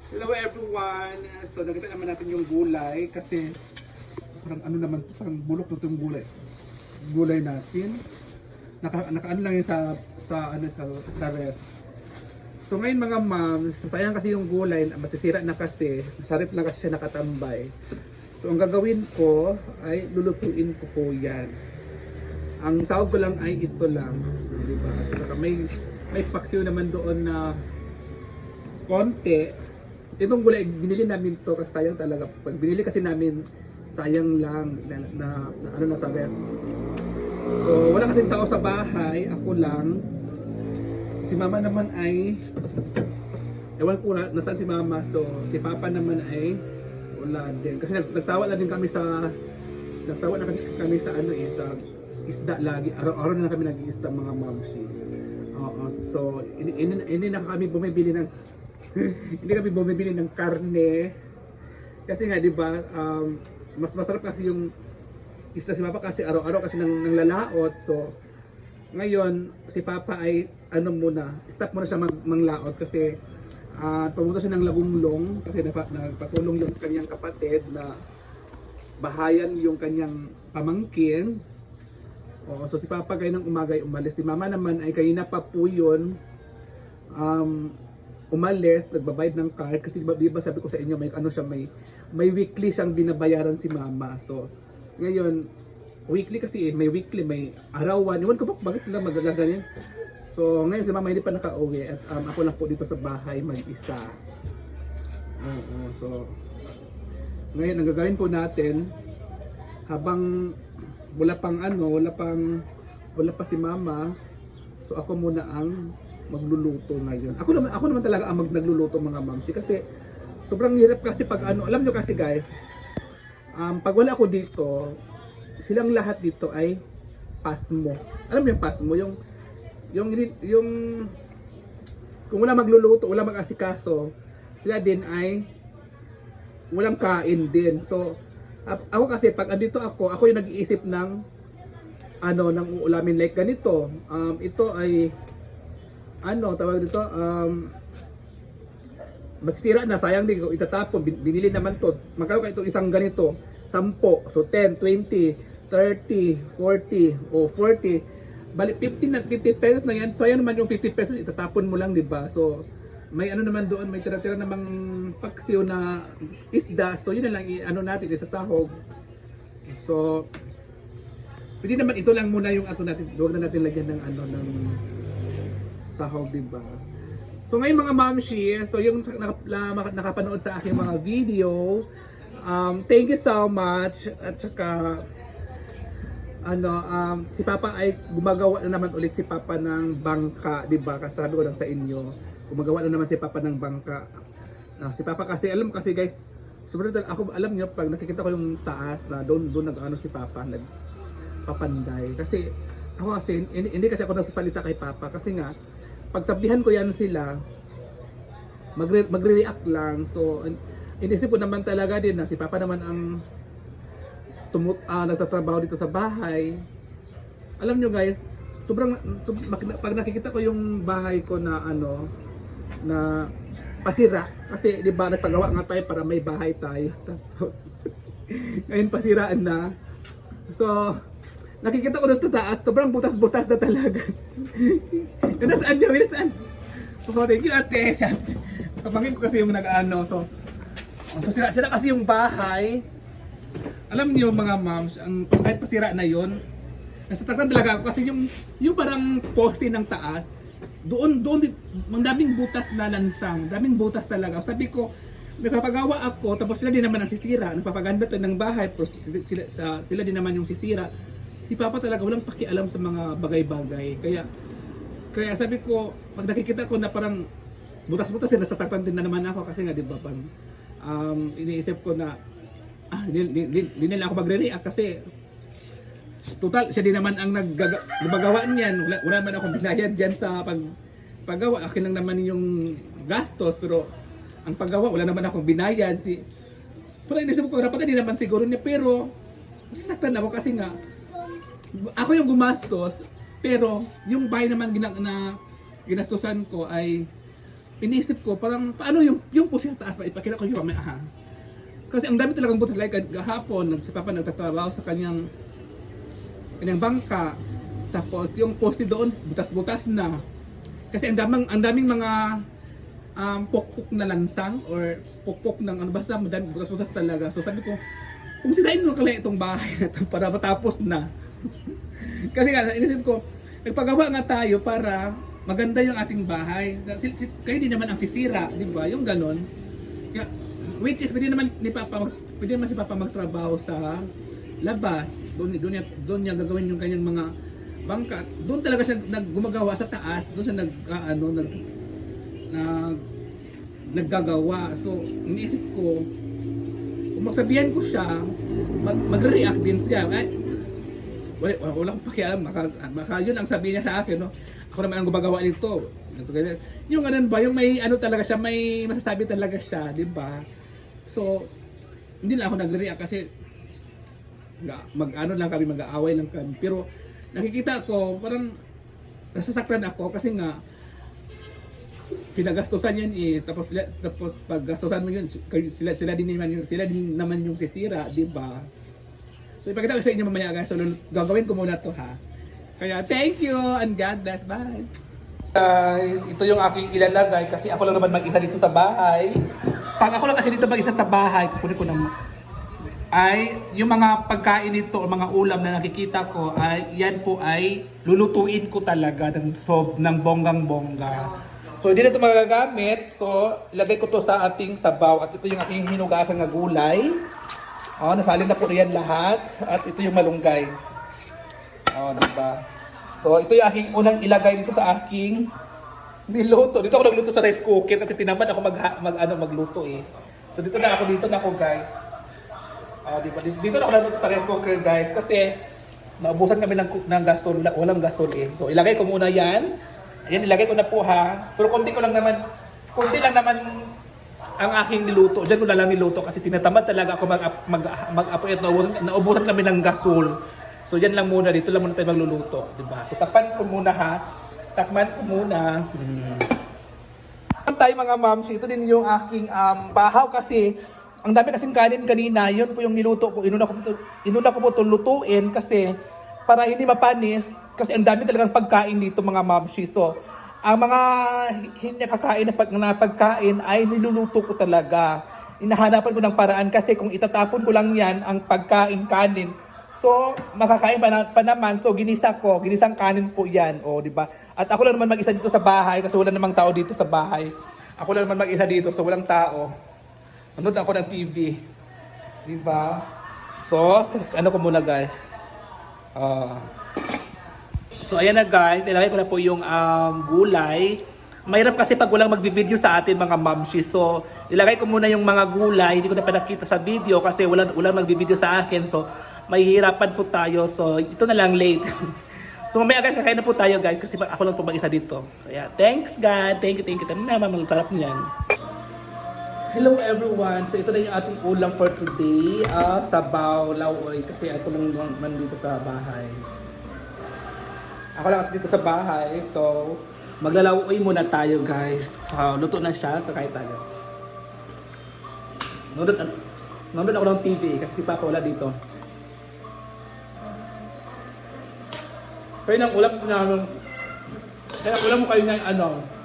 Hello everyone! So nakita naman natin yung gulay kasi parang ano naman, parang bulok na itong gulay natin. Naka ano lang yun sa ref. So ngayon mga moms, sayang kasi yung gulay, matisira na kasi, sa ref lang kasi siya nakatambay. So ang gagawin ko ay lulutuin ko po yan. Ang sahog ko lang ay ito lang, di ba? At saka may paksiw naman doon na konti. Itong gulay, binili namin to kasi sayang talaga. Pag binili kasi namin, sayang lang na ano na sa ref. So wala kasing tao sa bahay, ako lang. Si mama naman ay, ewan ko na nasaan si mama. So si papa naman ay wala din. Kasi nagsawa na din kami sa, nagsawa na kasi kami sa ano sa isda lagi. Araw-araw na kami nag-iisda mga momsi. So hindi na kami bumibili ng hindi kami bumibili ng karne. Kasi nga 'di ba, mas masarap kasi yung isda si Papa kasi araw-araw kasi nang lalaot. So ngayon si Papa ay ano muna, stop muna siya manglaot kasi pumunta siya ng Lagumlong kasi nagpatulong yung kanyang kapatid na bahayan yung kanyang pamangkin. So si Papa kayo ng umaga ay umalis. Si Mama naman ay kanina pa po yun umalis, nagbabayad ng card kasi di ba sabi ko sa inyo may ano siya, may weekly siyang binabayaran si Mama. So ngayon weekly kasi may weekly, may arawan. Iwan ko ba bakit sila magaganyan. So ngayon si Mama hindi pa nakauwi at ako lang po dito sa bahay mag-isa. So ngayon ang gagawin po natin habang wala pa si Mama, so ako muna ang magluluto ngayon. Ako naman talaga ang nagluluto mga mamsi kasi sobrang hirap kasi pag ano, alam nyo kasi guys, pag wala ako dito, silang lahat dito ay pasmo. Alam mo yung pasmo, yung kung wala magluluto, wala mag-asikaso, sila din ay walang kain din. So ako kasi pag andito ako yung nag-iisip ng ano, ng uulamin like ganito. Ito ay ano, tawag dito, masisira na, sayang din, itatapon, binili naman to. Magkano ka itong isang ganito? 10, so 10, 20, 30, 40, o 40. Balik 50 pesos na yan. So ayan naman yung 50 pesos, itatapon mo lang, di ba? So may ano naman doon, may tira-tira namang paksiw na isda. So yun na lang ano natin isasahog. So pwede naman ito lang muna yung ato natin. Huwag na natin lagyan ng ano ng sahog, di ba? So ngayon mga mamshi, so yung nakapanood sa aking mga video, thank you so much. At saka ano, si Papa ay gumagawa na naman ulit si Papa ng bangka, di ba? Kasi sabi ko lang sa inyo, gumagawa na naman si Papa ng bangka. Si Papa kasi, alam kasi guys, sobrang ako, alam niyo, pag nakikita ko yung taas na doon nag-ano si Papa, nagpapanday. Kasi ako kasi, hindi kasi ako nagsasalita kay Papa kasi nga, pag sabihan ko yan sila, magre-react lang. So, inisip ko naman talaga din na si Papa naman ang nagtatrabaho dito sa bahay. Alam nyo guys, pag nakikita ko yung bahay ko na ano, na pasira, kasi di ba nagpagawa nga tayo para may bahay tayo. Tapos, ngayon pasiraan na. So, nakikita ko doon sa taas, sobrang butas-butas na talaga. Yung nasaan yun? Nasaan? Oh, thank you ate. Kapangin ko kasi yung nag-ano. So sila kasi yung bahay. Alam niyo mga moms, kahit pasira na yun, nasasaktan talaga ako kasi yung parang poste ng taas, doon daming butas na lansang, daming butas talaga. Sabi ko, nagpapagawa ako, tapos sila din naman ang sisira, nagpapaganda to ng bahay, pero sila din naman yung sisira. Si Papa talaga walang pakialam sa mga bagay-bagay. Kaya sabi ko, pag nakikita ko na parang butas-butas, nasasaktan din na naman ako kasi nga 'di ba pag iniisip ko na hindi nila ako magre-react kasi total siya din naman ang nagbagawa niyan. Wala naman akong binayad diyan sa paggawa. Akin lang naman yung gastos, pero ang paggawa wala naman akong binayad. Pero inisip ko dapat din naman siguro niya, pero nasasaktan ako kasi nga ako yung gumastos, pero yung bahay naman ginastusan ko ay inisip ko, parang paano yung post sa taas, ipakita ko yung mamaya. Kasi ang dami talagang butas, like gahapon, si Papa nagtatrabaho sa kanyang bangka. Tapos yung poste doon, butas-butas na. Kasi ang daming mga pokpok na lansang or pokpok ng ano, basta madami butas-butas talaga. So sabi ko, kung sirain mo kaya itong bahay na ito para matapos na. Kasi nga, inisip ko, nagpagawa nga tayo para maganda yung ating bahay. Kaya di naman ang sisira, di ba? Yung ganon. Which is, pwede naman si Papa magtrabaho sa labas. Doon niya gagawin yung kanyang mga bangka. Doon talaga siya gumagawa sa taas. Doon siya naggagawa. So, iniisip ko, kung magsabihan ko siya, magre-react din siya. Wala akong pakialam. Maka yun ang sabihin niya sa akin, no? Ako naman ang gumagawa nito. Yung ganun ba, yung may ano talaga siya, may masasabi talaga siya, di ba? So, hindi lang ako nagre-react kasi mag-ano lang kami, mag-aaway lang kami. Pero nakikita ko, parang nasasaktan ako kasi nga pinagastusan yan eh. Tapos paggastusan mo yun, sila din naman yung sisira, di ba? So ipakita ko sa inyo mamaya guys. So gagawin ko muna to ha. Kaya thank you and God bless. Bye. Guys, ito yung aking ilalagay kasi ako lang naman mag-isa dito sa bahay. Pag ako lang kasi dito mag-isa sa bahay, kukunin ko naman ay yung mga pagkain dito o mga ulam na nakikita ko ay yan po ay lulutuin ko talaga ng bonggang-bongga. So hindi na ito magagamit. So ilagay ko to sa ating sabaw at ito yung aking hinugasan na gulay. Oh, nasalin na po riyan lahat at ito yung malunggay. Oh, diba? So ito yung aking unang ilagay dito sa aking niluto. Dito ako nagluto sa rice cooker kasi tinamad ako magluto eh. So dito na ako guys. Diba? Dito na ako nagluto sa rice cooker guys kasi naubusan kami ng gasol, walang gasol eh. So ilagay ko muna yan. Ayan, ilagay ko na po ha. Pero konti lang naman ang aking niluto. Diyan ko na lang niluto kasi tinatamad talaga ako mag-apoy at naubusan kami ng gasol. So yan lang muna, dito lang muna tayo magluluto, diba? So takpan ko muna ha. Takpan ko muna. Tayo mga moms, ito din yung aking bahaw kasi ang dami kasing kanin kanina, yun po yung niluto ko. Inuna ko po itong lutuin kasi para hindi mapanis kasi ang dami talagang pagkain dito mga moms. So ang mga hindi nakakain na pagkain ay niluluto ko talaga. Hinahanapan ko ng paraan kasi kung itatapon ko lang yan, ang pagkain kanin, so makakain pa naman. So ginisang kanin po yan. O, diba? At ako lang naman mag-isa dito sa bahay kasi wala namang tao dito sa bahay. Ako lang naman mag-isa dito so walang tao. Manood ako ng TV. Diba? So, ano ko muna guys. So ayan na guys, nilagay ko na po yung gulay. Mahirap kasi pag walang magbibideo sa atin mga mamshi. So nilagay ko muna yung mga gulay, hindi ko na pinakita sa video kasi walang magbibideo sa akin. So mahihirapan po tayo. So ito na lang late. So mamaya guys, kakain na po tayo guys kasi ako lang po mag-isa dito. Kaya thanks God, thank you. Naman sarap niyan. Hello everyone, so ito na yung ating ulam for today. Sabaw, lawoy kasi ako lang naman dito sa bahay. Ako lang kasi dito sa bahay, so maglalawoy muna tayo guys. So luto na siya, kakain tayo. Nanood ako ng TV kasi si Papa wala dito. Kaya ng ulam mo kayo ng ano.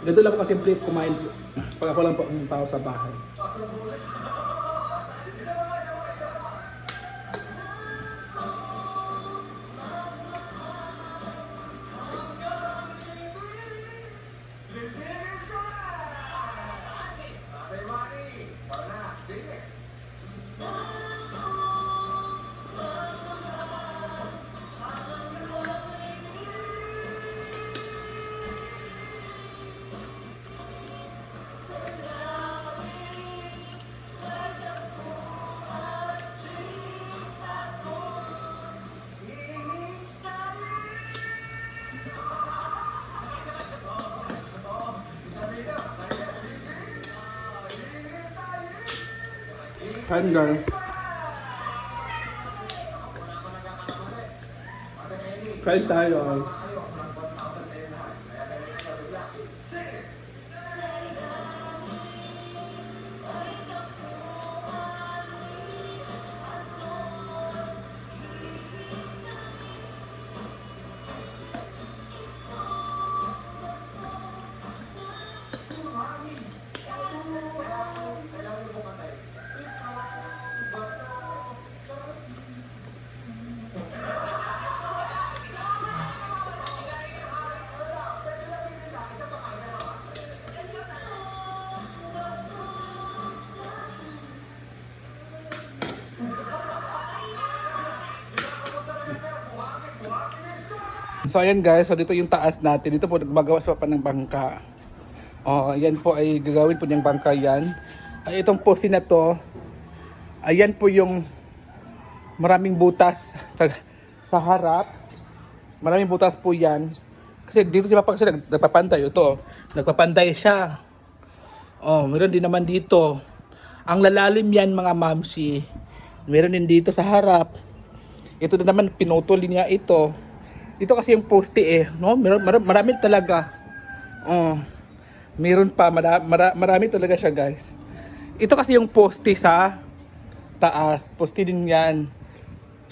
Ganito lang po kasimple kumain pag ako lang po ang tao sa bahay. Kain guys. Kain tayo. So ayan guys, so dito yung taas natin. Dito po gumagawa sa pa ng bangka. Oh, ayan po ay gagawin po niyang bangka yan. Ay itong poste na to, ayan po yung maraming butas sa harap. Maraming butas po yan. Kasi dito si Papa kasi nagpapantay ito. Nagpapanday siya. Oh, meron din naman dito. Ang lalalim yan mga mamsi. Meron din dito sa harap. Ito na naman pinutol niya ito. Dito kasi yung poste no? Marami talaga. Oh. Meron pa marami talaga siya, guys. Ito kasi yung poste sa taas. Poste din 'yan.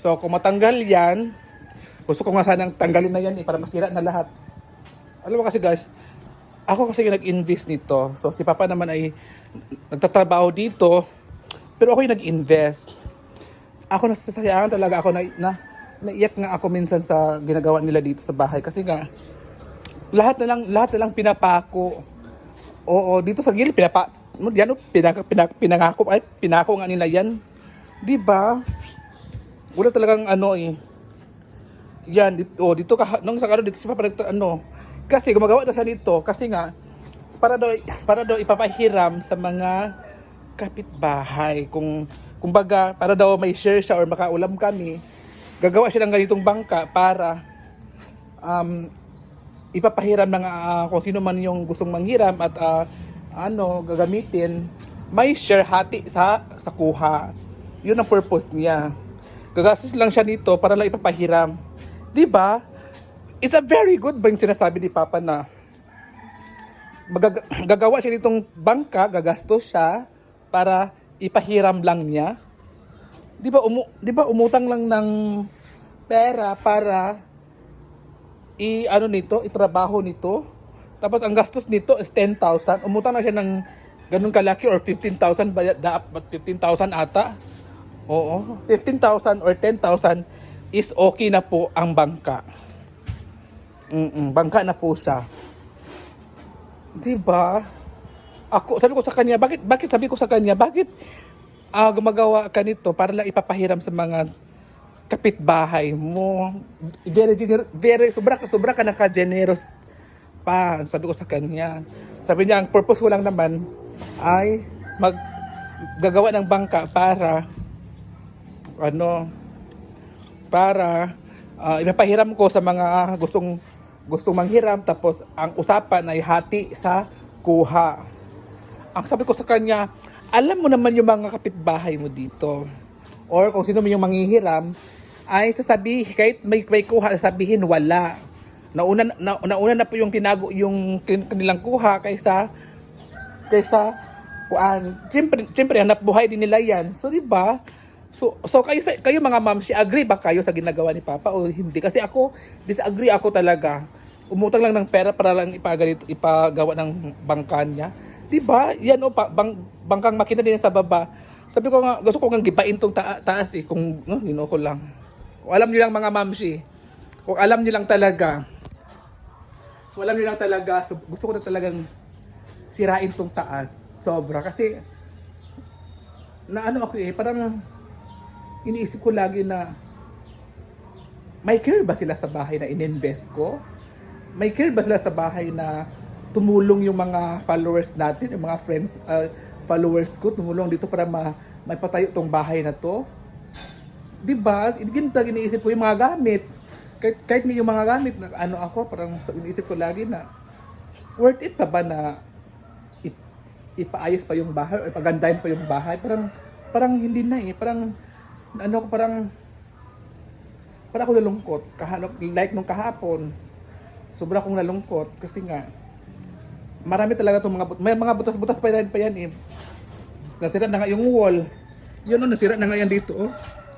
So kung matanggal 'yan, gusto ko nga sanang tanggalin na 'yan para masira na lahat. Alam mo kasi, guys, ako kasi yung nag-invest nito. So si Papa naman ay nagtatrabaho dito, pero ako yung nag-invest. Ako nasasayangan talaga ako naiyak nga ako minsan sa ginagawa nila dito sa bahay kasi nga lahat na lang pinapako. Oo, dito sa gilid pinako nga nila yan. 'Di ba? Wala talagang Yan dito nung sa dito si Papa kasi gumagawa daw siya dito kasi nga para daw ipapahiram sa mga kapitbahay kumbaga para daw may share siya or makaulam kami. Gagawa siya ng ganitong bangka para ipapahiram ng kung sino man yung gustong manghiram at gagamitin, may share hati sa kuha. Yun ang purpose niya. Gagastos lang siya nito para lang ipapahiram. 'Di ba? It's a very good ba yung sinasabi ni Papa na gagawa siya nitong bangka, gagastos siya para ipahiram lang niya. 'Di ba umutang lang ng pera para itrabaho nito. Tapos ang gastos nito is 10,000. Umutang na siya ng ganun kalaki or 15,000 dapat 15,000 ata. Oo, 15,000 or 10,000 is okay na po ang bangka. Bangka na po siya. 'Di ba? Sabi ko sa kanya, bakit gumagawa ka nito para lang ipapahiram sa mga kapitbahay mo. Sobra ka naka-generous pa. Sabi ko sa kanya. Sabi niya, ang purpose ko lang naman ay maggagawa ng bangka para ipapahiram ko sa mga gustong manghiram, tapos ang usapan ay hati sa kuha. Ang sabi ko sa kanya, alam mo naman yung mga kapitbahay mo dito or kung sino man yung manghihiram ay kahit may kuha, sabihin wala. Nauna na po yung tinago yung kanilang kuha kaysa siyempre hanap buhay din nila yan. So di ba? So kayo mga ma'am, agree ba kayo sa ginagawa ni Papa o hindi? Kasi ako disagree ako talaga. Umutang lang ng pera para lang ipagawa ng bangka niya. Di ba? Yan bangkang makina din sa baba. Sabi ko nga, gusto ko nga gibain tong taas kung ko lang. Kung alam niyo lang mga mamsi, kung alam niyo lang talaga, so gusto ko na talagang sirain tong taas. Sobra. Kasi, parang iniisip ko lagi na, may care ba sila sa bahay na ininvest ko? May care ba sila sa bahay na tumulong yung mga followers natin, yung mga friends, followers ko, tumulong dito para may patayo tong bahay na to? Diba? Ganito iniisip ko yung mga gamit. Kahit may yung mga gamit, parang iniisip ko lagi na, worth it pa ba na ipaayos pa yung bahay o ipagandahin pa yung bahay? Parang parang hindi na eh. Parang, parang ako nalungkot. Like nung kahapon, sobra akong nalungkot kasi nga, marami talaga itong may mga butas-butas pa yan eh. Nasira na nga yung wall. Yun oh, nasira na nga yan dito oh.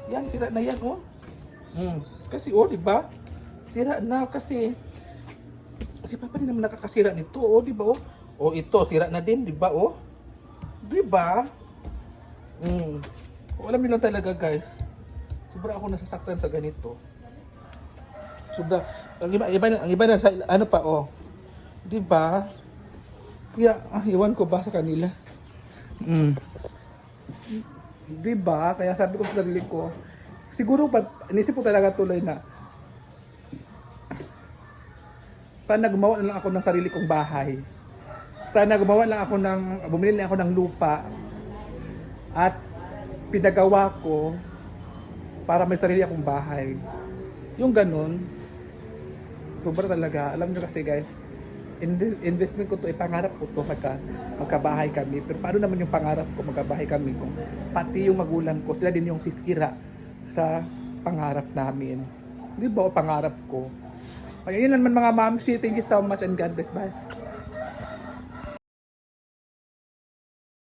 Yan, sira na yan oh. Kasi oh, di ba? Sira na kasi Papa din naman nakakasira nito oh, di ba oh? Oh, ito sira na din, di ba oh? Di ba? Alam niyo lang talaga guys. Sobra ako nasasaktan sa ganito. Sobra. Ang iba na sa ano pa oh. Di ba? Kaya iwan ko ba sa kanila? Di ba? Kaya sabi ko sa sarili ko, siguro inisip ko talaga tuloy na sana gumawa na lang ako ng sarili kong bahay. Sana gumawa lang ako bumili lang ako ng lupa at pinagawa ko para may sarili akong bahay. Yung ganun, sobra talaga. Alam nyo kasi guys, investment ko to, pangarap ko to, magkabahay kami. Pero paano naman yung pangarap ko, magkabahay kami kung pati yung magulang ko, sila din yung sisira sa pangarap namin. Di ba, pangarap ko. Kaya yun naman mga mamsi, thank you so much and God bless, bye.